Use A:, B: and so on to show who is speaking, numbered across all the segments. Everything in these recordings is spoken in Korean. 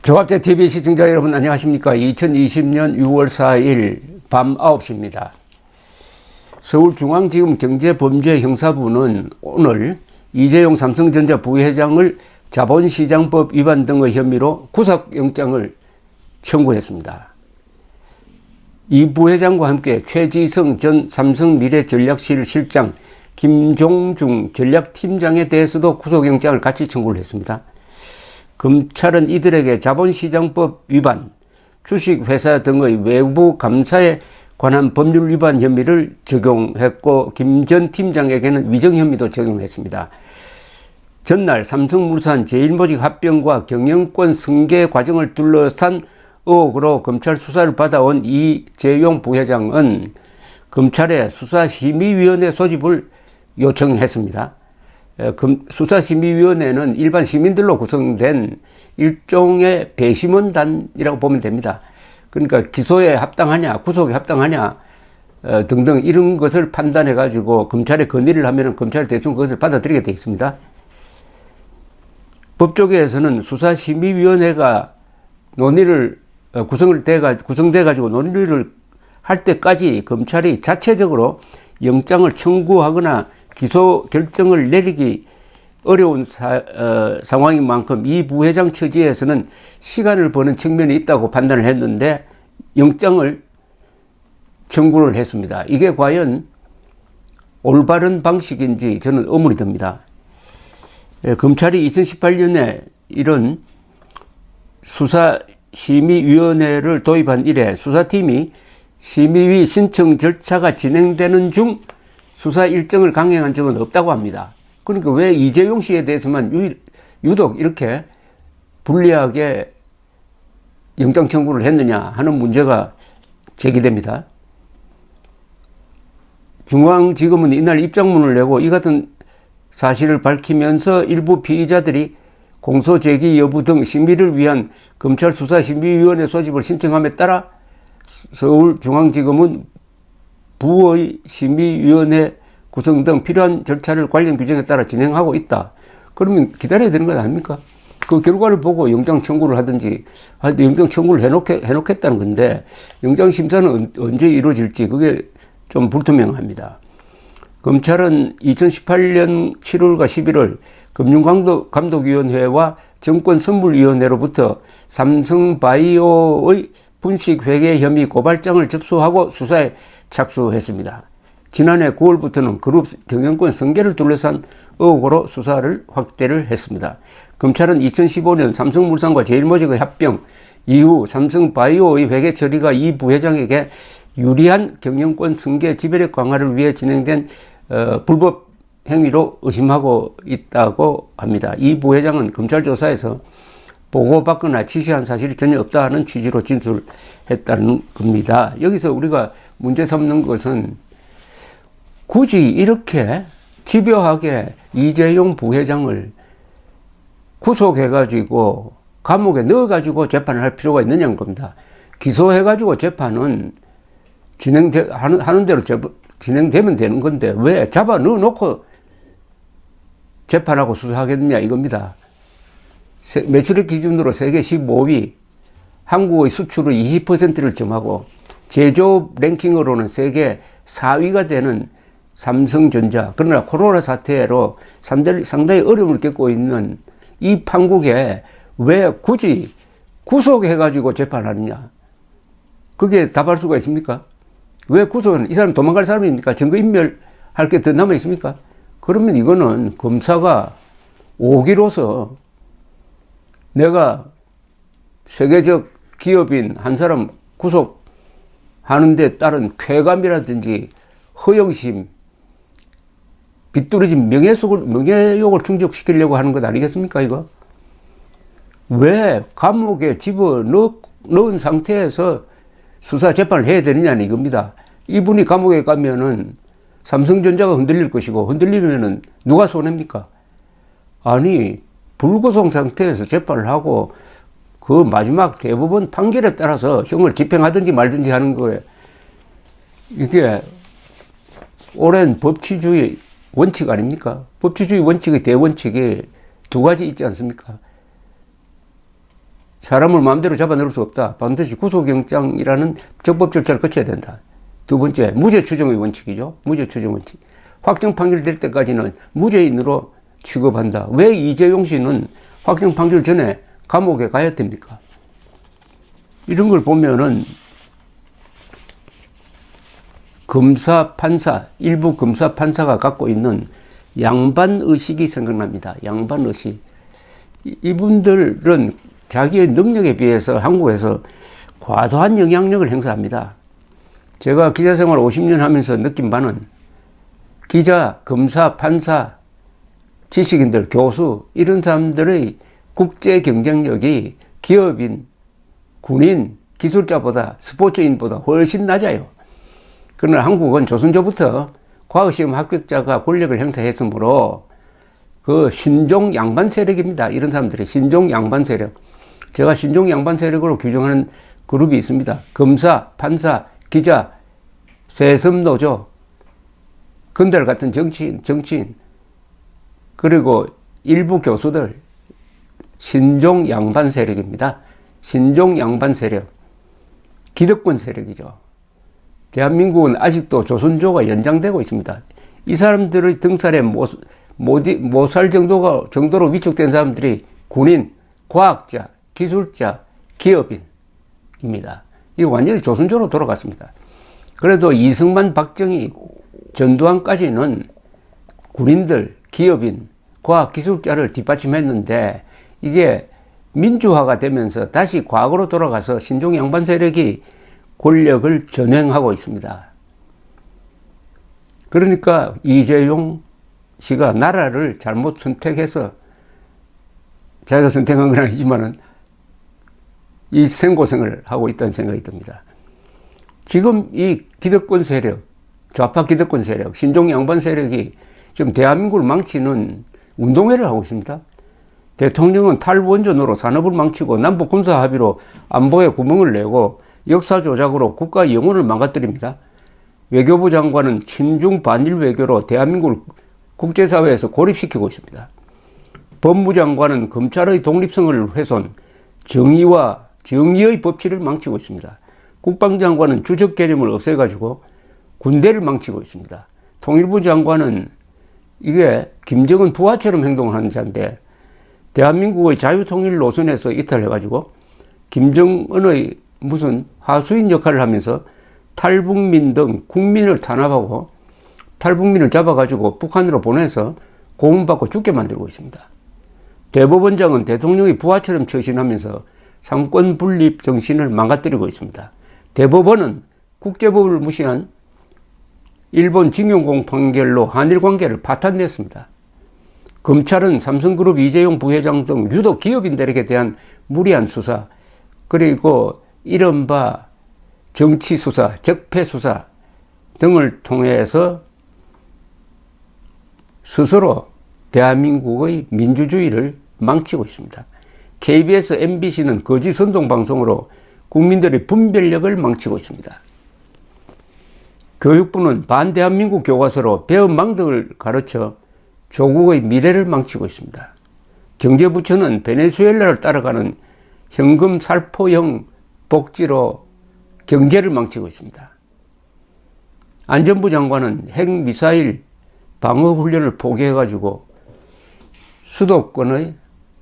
A: 조갑제TV 시청자 여러분 안녕하십니까. 2020년 6월 4일 밤 9시입니다. 서울중앙지검 경제범죄형사부는 오늘 이재용 삼성전자 부회장을 자본시장법 위반 등의 혐의로 구속영장을 청구했습니다. 이 부회장과 함께 최지성 전 삼성미래전략실 실장, 김종중 전략팀장에 대해서도 구속영장을 같이 청구를 했습니다. 검찰은 이들에게 자본시장법 위반, 주식회사 등의 외부 감사에 관한 법률 위반 혐의를 적용했고 김 전 팀장에게는 위정 혐의도 적용했습니다. 전날 삼성물산 제일모직 합병과 경영권 승계 과정을 둘러싼 의혹으로 검찰 수사를 받아온 이재용 부회장은 검찰에 수사심의위원회 소집을 요청했습니다. 수사심의위원회는 일반 시민들로 구성된 일종의 배심원단이라고 보면 됩니다. 그러니까 기소에 합당하냐, 구속에 합당하냐 등등 이런 것을 판단해 가지고 검찰에 건의를 하면 검찰이 대충 그것을 받아들이게 되어 있습니다. 법조계에서는 수사심의위원회가 논의를 구성돼 가지고 논의를 할 때까지 검찰이 자체적으로 영장을 청구하거나 기소 결정을 내리기 어려운 상황인 만큼 이 부회장 처지에서는 시간을 버는 측면이 있다고 판단을 했는데 영장을 청구를 했습니다. 이게 과연 올바른 방식인지 저는 의문이 듭니다. 검찰이 2018년에 이런 수사심의위원회를 도입한 이래 수사팀이 심의위 신청 절차가 진행되는 중 수사 일정을 강행한 적은 없다고 합니다. 그러니까 왜 이재용 씨에 대해서만 유독 이렇게 불리하게 영장 청구를 했느냐 하는 문제가 제기됩니다. 중앙지검은 이날 입장문을 내고 이 같은 사실을 밝히면서 일부 피의자들이 공소제기 여부 등 심의를 위한 검찰 수사심의위원회 소집을 신청함에 따라 서울중앙지검은 부의 심의위원회 구성 등 필요한 절차를 관련 규정에 따라 진행하고 있다. 그러면 기다려야 되는 것 아닙니까? 그 결과를 보고 영장 청구를 하든지, 영장 청구를 해놓겠다는 건데, 영장 심사는 언제 이루어질지 그게 좀 불투명합니다. 검찰은 2018년 7월과 11월 금융감독위원회와 정권선물위원회로부터 삼성바이오의 분식회계 혐의 고발장을 접수하고 수사에 착수했습니다. 지난해 9월부터는 그룹 경영권 승계를 둘러싼 의혹으로 수사를 확대를 했습니다. 검찰은 2015년 삼성물산과 제일모직의 합병 이후 삼성바이오의 회계 처리가 이 부회장에게 유리한 경영권 승계 지배력 강화를 위해 진행된 불법 행위로 의심하고 있다고 합니다. 이 부회장은 검찰 조사에서 보고받거나 지시한 사실이 전혀 없다는 취지로 진술했다는 겁니다. 여기서 우리가 문제 삼는 것은 굳이 이렇게 집요하게 이재용 부회장을 구속해가지고 감옥에 넣어가지고 재판을 할 필요가 있느냐는 겁니다. 기소해가지고 재판은 하는 대로 진행되면 되는 건데 왜 잡아 넣어놓고 재판하고 수사하겠느냐 이겁니다. 매출액 기준으로 세계 15위, 한국의 수출의 20%를 점하고 제조업 랭킹으로는 세계 4위가 되는 삼성전자, 그러나 코로나 사태로 상당히 어려움을 겪고 있는 이 판국에 왜 굳이 구속해가지고 재판하느냐? 그게 답할 수가 있습니까? 왜 구속은 이 사람 도망갈 사람입니까? 증거인멸할 게 더 남아 있습니까? 그러면 이거는 검사가 오기로서 내가 세계적 기업인 한 사람 구속하는 데 따른 쾌감이라든지 허영심, 비뚤어진 명예욕을 충족시키려고 하는 것 아니겠습니까, 이거? 왜 감옥에 집어넣은 상태에서 수사 재판을 해야 되느냐는 이겁니다. 이분이 감옥에 가면은 삼성전자가 흔들릴 것이고, 흔들리면은 누가 손해입니까? 아니, 불구속 상태에서 재판을 하고, 그 마지막 대법원 판결에 따라서 형을 집행하든지 말든지 하는 거에, 이게 오랜 법치주의 원칙 아닙니까? 법치주의 원칙의 대원칙이 두 가지 있지 않습니까? 사람을 마음대로 잡아넣을 수 없다. 반드시 구속영장이라는 적법 절차를 거쳐야 된다. 두 번째, 무죄 추정의 원칙이죠. 무죄 추정 원칙. 확정 판결될 때까지는 무죄인으로 취급한다. 왜 이재용 씨는 확정 판결 전에 감옥에 가야 됩니까? 이런 걸 보면은 검사, 판사, 일부 검사, 판사가 갖고 있는 양반의식이 생각납니다. 양반의식. 이분들은 자기의 능력에 비해서 한국에서 과도한 영향력을 행사합니다. 제가 기자 생활 50년 하면서 느낀 바는 기자, 검사, 판사, 지식인들, 교수 이런 사람들의 국제 경쟁력이 기업인, 군인, 기술자보다 스포츠인보다 훨씬 낮아요. 그러나 한국은 조선조부터 과학시험 합격자가 권력을 행사했으므로 그 신종 양반 세력입니다. 이런 사람들이 신종 양반 세력. 제가 신종 양반 세력으로 규정하는 그룹이 있습니다. 검사, 판사, 기자, 세습노조, 건달 같은 정치인, 그리고 일부 교수들, 신종 양반 세력입니다. 신종 양반 세력. 기득권 세력이죠. 대한민국은 아직도 조선조가 연장되고 있습니다. 이 사람들의 등살에 못 살 정도로 위축된 사람들이 군인, 과학자, 기술자, 기업인입니다. 이거 완전히 조선조로 돌아갔습니다. 그래도 이승만, 박정희, 전두환까지는 군인들, 기업인, 과학, 기술자를 뒷받침했는데 이게 민주화가 되면서 다시 과거로 돌아가서 신종 양반 세력이 권력을 전횡하고 있습니다. 그러니까 이재용 씨가 나라를 잘못 선택해서 자기가 선택한 건 아니지만은 이 생고생을 하고 있다는 생각이 듭니다. 지금 이 기득권 세력, 좌파 기득권 세력, 신종 양반 세력이 지금 대한민국을 망치는 운동회를 하고 있습니다. 대통령은 탈원전으로 산업을 망치고 남북 군사 합의로 안보에 구멍을 내고 역사 조작으로 국가 영혼을 망가뜨립니다. 외교부 장관은 친중 반일 외교로 대한민국을 국제사회에서 고립시키고 있습니다. 법무장관은 검찰의 독립성을 훼손, 정의의 법치를 망치고 있습니다. 국방장관은 주적 개념을 없애가지고 군대를 망치고 있습니다. 통일부 장관은 이게 김정은 부하처럼 행동하는 자인데 대한민국의 자유통일 노선에서 이탈해가지고 김정은의 무슨 하수인 역할을 하면서 탈북민 등 국민을 탄압하고 탈북민을 잡아가지고 북한으로 보내서 고문받고 죽게 만들고 있습니다. 대법원장은 대통령의 부하처럼 처신하면서 상권 분립 정신을 망가뜨리고 있습니다. 대법원은 국제법을 무시한 일본 징용공 판결로 한일 관계를 파탄냈습니다. 검찰은 삼성그룹 이재용 부회장 등 유독 기업인들에게 대한 무리한 수사, 그리고 이른바 정치수사, 적폐수사 등을 통해서 스스로 대한민국의 민주주의를 망치고 있습니다. KBS, MBC는 거짓 선동방송으로 국민들의 분별력을 망치고 있습니다. 교육부는 반대한민국 교과서로 배은망덕을 가르쳐 조국의 미래를 망치고 있습니다. 경제부처는 베네수엘라를 따라가는 현금 살포형 복지로 경제를 망치고 있습니다. 안전부 장관은 핵미사일 방어훈련을 포기해가지고 수도권의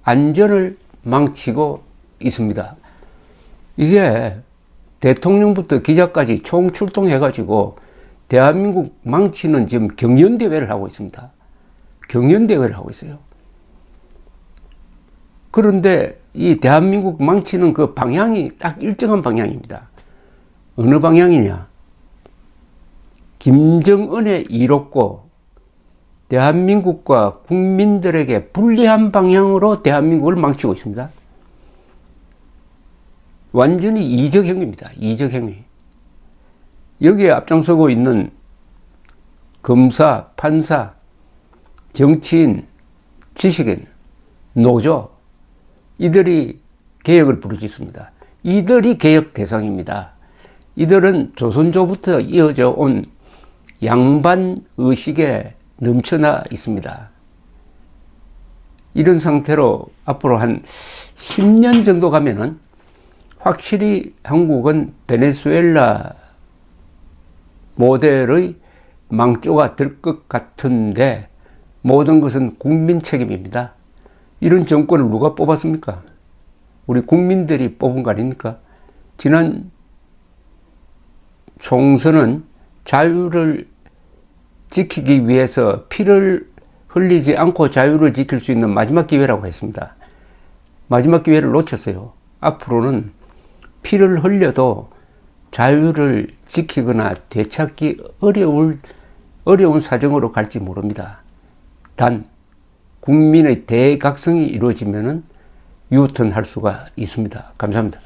A: 안전을 망치고 있습니다. 이게 대통령부터 기자까지 총출동해가지고 대한민국 망치는 지금 경연대회를 하고 있습니다. 경연대회를 하고 있어요. 그런데 이 대한민국 망치는 그 방향이 딱 일정한 방향입니다. 어느 방향이냐? 김정은의 이롭고 대한민국과 국민들에게 불리한 방향으로 대한민국을 망치고 있습니다. 완전히 이적행위입니다. 이적행위. 여기에 앞장서고 있는 검사, 판사, 정치인, 지식인, 노조, 이들이 개혁을 부르짖습니다. 이들이 개혁 대상입니다. 이들은 조선조부터 이어져 온 양반 의식에 넘쳐나 있습니다. 이런 상태로 앞으로 한 10년 정도 가면은 확실히 한국은 베네수엘라 모델의 망조가 될 것 같은데 모든 것은 국민 책임입니다. 이런 정권을 누가 뽑았습니까? 우리 국민들이 뽑은 거 아닙니까? 지난 총선은 자유를 지키기 위해서 피를 흘리지 않고 자유를 지킬 수 있는 마지막 기회라고 했습니다. 마지막 기회를 놓쳤어요. 앞으로는 피를 흘려도 자유를 지키거나 되찾기 어려운 사정으로 갈지 모릅니다. 단 국민의 대각성이 이루어지면은 유턴할 수가 있습니다. 감사합니다.